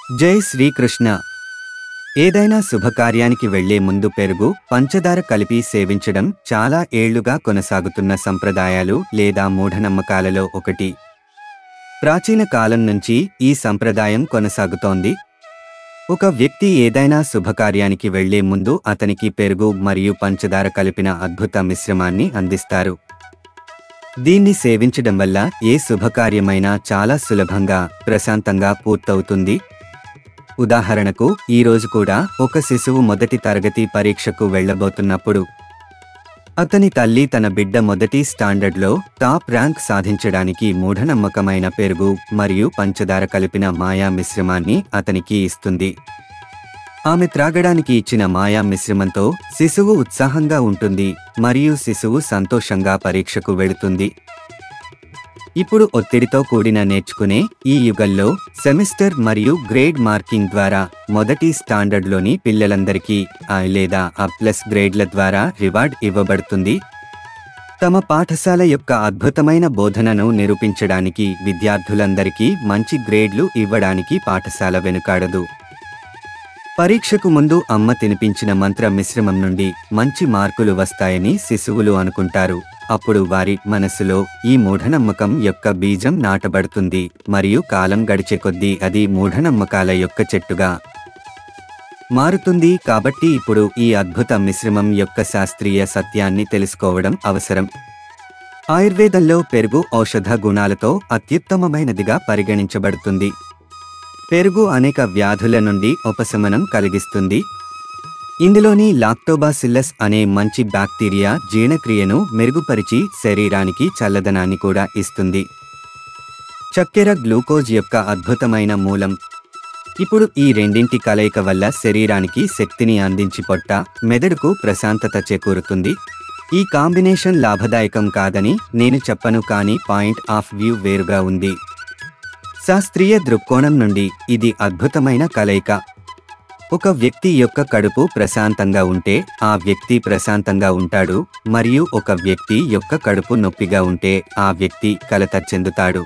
జై శ్రీకృష్ణ. ఏదైనా శుభకార్యానికి వెళ్లే ముందు పెరుగు, పంచదార కలిపి సేవించడం చాలా ఏళ్లుగా కొనసాగుతున్న సంప్రదాయాలు లేదా మూఢనమ్మకాలలో ఒకటి. ప్రాచీన కాలం నుంచి ఈ సంప్రదాయం కొనసాగుతోంది. ఒక వ్యక్తి ఏదైనా శుభకార్యానికి వెళ్లే ముందు అతనికి పెరుగు మరియు పంచదార కలిపిన అద్భుత మిశ్రమాన్ని అందిస్తారు. దీన్ని సేవించడం వల్ల ఏ శుభకార్యమైనా చాలా సులభంగా, ప్రశాంతంగా పూర్తవుతుంది. ఉదాహరణకు, ఈరోజు కూడా ఒక శిశువు మొదటి తరగతి పరీక్షకు వెళ్లబోతున్నప్పుడు అతని తల్లి తన బిడ్డ మొదటి స్టాండర్డ్లో టాప్ ర్యాంక్ సాధించడానికి మూఢనమ్మకమైన పెరుగు మరియు పంచదార కలిపిన మాయా మిశ్రమాన్ని అతనికి ఇస్తుంది. ఆమె త్రాగడానికి ఇచ్చిన మాయా మిశ్రమంతో శిశువు ఉత్సాహంగా ఉంటుంది మరియు శిశువు సంతోషంగా పరీక్షకు వెళుతుంది. ఇప్పుడు ఒత్తిడితో కూడిన నేర్చుకునే ఈ యుగంలో సెమిస్టర్ మరియు గ్రేడ్ మార్కింగ్ ద్వారా మొదటి స్టాండర్డ్లోని పిల్లలందరికీ A లేదా A+ గ్రేడ్ల ద్వారా రివార్డ్ ఇవ్వబడుతుంది. తమ పాఠశాల యొక్క అద్భుతమైన బోధనను నిరూపించడానికి విద్యార్థులందరికీ మంచి గ్రేడ్లు ఇవ్వడానికి పాఠశాల వెనుకాడదు. పరీక్షకు ముందు అమ్మ తినిపించిన మంత్ర మిశ్రమం నుండి మంచి మార్కులు వస్తాయని శిశువులు అనుకుంటారు. అప్పుడు వారి మనసులో ఈ మూఢనమ్మకం యొక్క బీజం నాటబడుతుంది మరియు కాలం గడిచే కొద్దీ అది మూఢనమ్మకాల యొక్క చెట్టుగా మారుతుంది. కాబట్టి ఇప్పుడు ఈ అద్భుత మిశ్రమం యొక్క శాస్త్రీయ సత్యాన్ని తెలుసుకోవడం అవసరం. ఆయుర్వేదంలో పెరుగు ఔషధ గుణాలతో అత్యుత్తమమైనదిగా పరిగణించబడుతుంది. పెరుగు అనేక వ్యాధుల నుండి ఉపశమనం కలిగిస్తుంది. ఇందులోని లాక్టోబాసిల్లస్ అనే మంచి బ్యాక్టీరియా జీర్ణక్రియను మెరుగుపరిచి శరీరానికి చల్లదనాన్ని కూడా ఇస్తుంది. చక్కెర గ్లూకోజ్ యొక్క అద్భుతమైన మూలం. ఇప్పుడు ఈ రెండింటి కలయిక వల్ల శరీరానికి శక్తిని అందించి పొట్ట, మెదడుకు ప్రశాంతత చేకూరుతుంది. ఈ కాంబినేషన్ లాభదాయకం కాదని నేను చెప్పను, కానీ పాయింట్ ఆఫ్ వ్యూ వేరుగా ఉంది. శాస్త్రీయ దృక్కోణం నుండి ఇది అద్భుతమైన కలయిక. ఒక వ్యక్తి యొక్క కడుపు ప్రశాంతంగా ఉంటే ఆ వ్యక్తి ప్రశాంతంగా ఉంటాడు, మరియు ఒక వ్యక్తి యొక్క కడుపు నొప్పిగా ఉంటే ఆ వ్యక్తి కలత చెందుతాడు.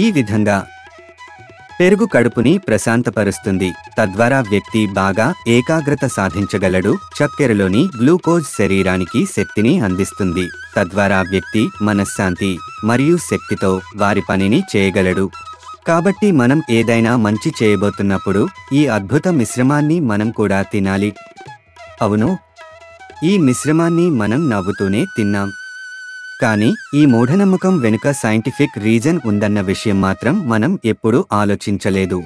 ఈ విధంగా పెరుగు కడుపుని ప్రశాంతపరుస్తుంది, తద్వారా వ్యక్తి బాగా ఏకాగ్రత సాధించగలడు. చక్కెరలోని గ్లూకోజ్ శరీరానికి శక్తిని అందిస్తుంది, తద్వారా వ్యక్తి మనశ్శాంతి మరియు శక్తితో వారి పనిని చేయగలడు. కాబట్టి మనం ఏదైనా మంచి చేయబోతున్నప్పుడు ఈ అద్భుత మిశ్రమాన్ని మనం కూడా తినాలి. అవును, ఈ మిశ్రమాన్ని మనం నవ్వుతూనే తిన్నాం, కానీ ఈ మూఢనమ్మకం వెనుక సైంటిఫిక్ రీజన్ ఉందన్న విషయం మాత్రం మనం ఎప్పుడూ ఆలోచించలేదు.